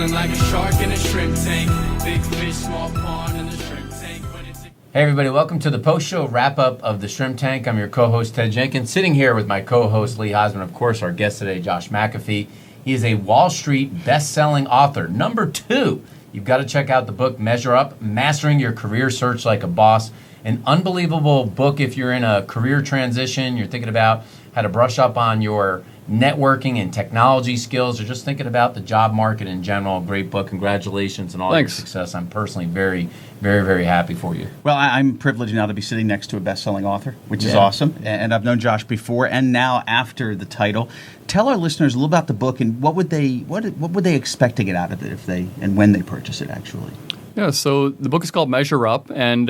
Swimming like a shark in a shrimp tank. Big fish, small pond in the shrimp tank. Hey everybody, welcome to the post-show wrap-up of the Shrimp Tank. I'm your co-host Ted Jenkins, sitting here with my co-host Lee Hosman, of course our guest today, Josh McAfee. He is a Wall Street best-selling author. Number 2, you've got to check out the book Measure Up, Mastering Your Career Search Like a Boss. An unbelievable book if you're in a career transition, you're thinking about how to brush up on your networking and technology skills, or just thinking about the job market in general. Great book. Congratulations on all your success. I'm personally very, very happy for you. Well, I'm privileged now to be sitting next to a best-selling author, which is awesome. And I've known Josh before and now after the title. Tell our listeners a little about the book and what would they expect to get out of it if they and when they purchase it, actually. Yeah, so the book is called Measure Up, and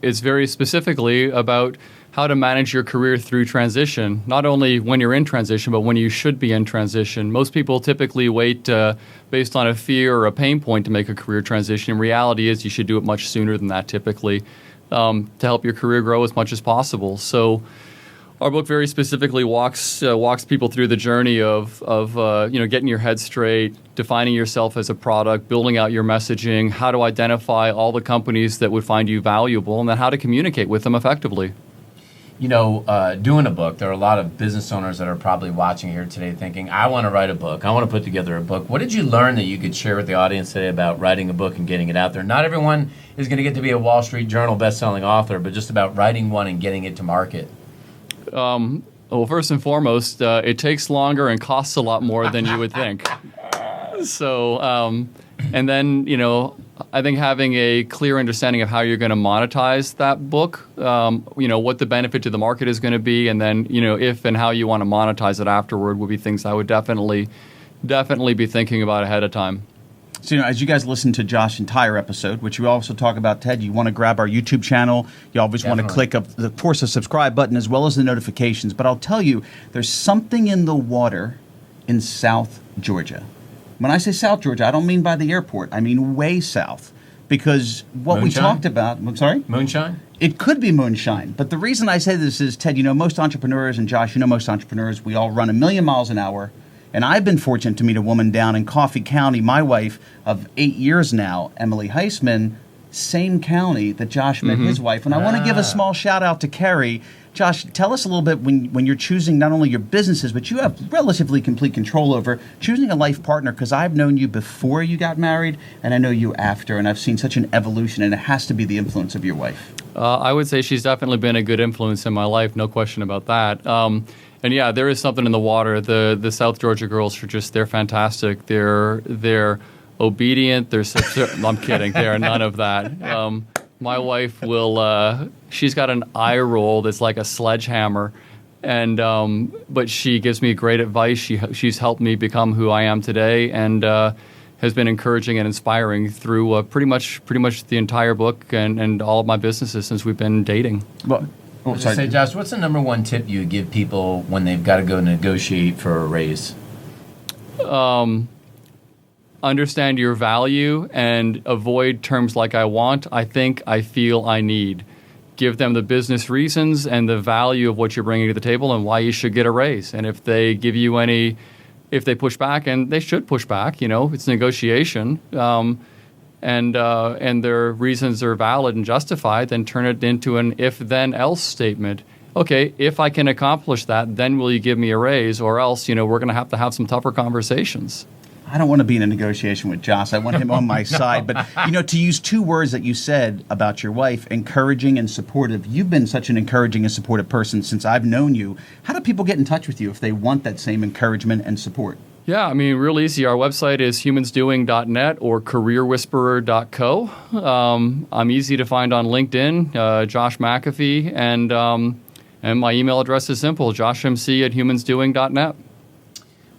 it's very specifically about how to manage your career through transition, not only when you're in transition, but when you should be in transition. Most people typically wait based on a fear or a pain point to make a career transition. Reality is you should do it much sooner than that typically to help your career grow as much as possible. So our book very specifically walks people through the journey of getting your head straight, defining yourself as a product, building out your messaging, how to identify all the companies that would find you valuable, and then how to communicate with them effectively. You know, doing a book, there are a lot of business owners that are probably watching here today thinking, I want to write a book. I want to put together a book. What did you learn that you could share with the audience today about writing a book and getting it out there? Not everyone is going to get to be a Wall Street Journal best-selling author, but just about writing one and getting it to market. Well, first and foremost, it takes longer and costs a lot more than you would think. So, and then, I think having a clear understanding of how you're going to monetize that book, what the benefit to the market is going to be, and then, if and how you want to monetize it afterward would be things I would definitely be thinking about ahead of time. So, as you guys listen to Josh's entire episode, which we also talk about, Ted, you want to grab our YouTube channel. You always want to click, of course, the subscribe button as well as the notifications. But I'll tell you, there's something in the water in South Georgia. When I say South Georgia, I don't mean by the airport. I mean way south. Because what we talked about... I'm sorry? Moonshine? It could be moonshine. But the reason I say this is, Ted, most entrepreneurs, and Josh, most entrepreneurs, we all run 1,000,000 miles an hour. And I've been fortunate to meet a woman down in Coffee County, my wife of 8 years now, Emily Heisman, same county that Josh met his wife. And I want to give a small shout out to Carrie. Josh, tell us a little bit when you're choosing not only your businesses, but you have relatively complete control over choosing a life partner, because I've known you before you got married, and I know you after, and I've seen such an evolution, and it has to be the influence of your wife. I would say she's definitely been a good influence in my life, no question about that. And yeah, there is something in the water. The South Georgia girls they're fantastic. They're obedient. I'm kidding. They are none of that. My wife she's got an eye roll that's like a sledgehammer, but she gives me great advice. She's helped me become who I am today, and has been encouraging and inspiring through pretty much the entire book and all of my businesses since we've been dating. Well, Say, Josh, what's the number one tip you would give people when they've got to go negotiate for a raise? Understand your value and avoid terms like I want, I think, I feel, I need. Give them the business reasons and the value of what you're bringing to the table and why you should get a raise. And if they give you if they push back, and they should push back, it's negotiation, and their reasons are valid and justified, then turn it into an if-then-else statement. Okay, if I can accomplish that, then will you give me a raise, or else, we're going to have some tougher conversations. I don't want to be in a negotiation with Josh. I want him on my side. But, to use two words that you said about your wife, encouraging and supportive. You've been such an encouraging and supportive person since I've known you. How do people get in touch with you if they want that same encouragement and support? Yeah, real easy. Our website is humansdoing.net or careerwhisperer.co. I'm easy to find on LinkedIn, Josh McAfee, and my email address is simple, joshmc@humansdoing.net.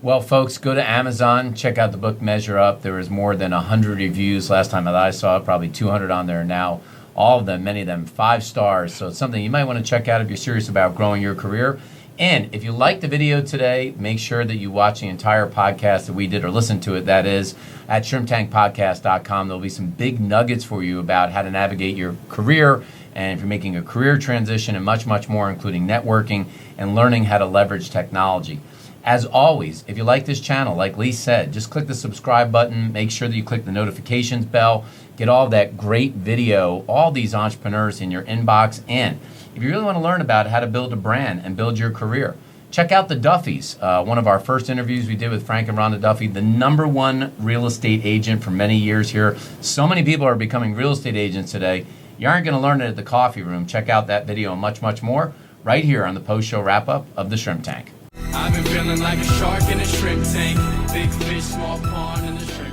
Well, folks, go to Amazon, check out the book Measure Up. There was more than 100 reviews last time that I saw it, probably 200 on there now. All of them, many of them, 5 stars. So it's something you might want to check out if you're serious about growing your career. And if you liked the video today, make sure that you watch the entire podcast that we did, or listen to it, that is, at shrimptankpodcast.com. There'll be some big nuggets for you about how to navigate your career, and if you're making a career transition, and much, much more, including networking and learning how to leverage technology. As always, if you like this channel, like Lee said, just click the subscribe button. Make sure that you click the notifications bell. Get all that great video, all these entrepreneurs in your inbox. And if you really want to learn about how to build a brand and build your career, check out the Duffys. One of our first interviews we did with Frank and Rhonda Duffy, the #1 real estate agent for many years here. So many people are becoming real estate agents today. You aren't going to learn it at the coffee room. Check out that video and much, much more right here on the post-show wrap-up of the Shrimp Tank. I've been feeling like a shark in a shrimp tank. Big fish, small pond in the shrimp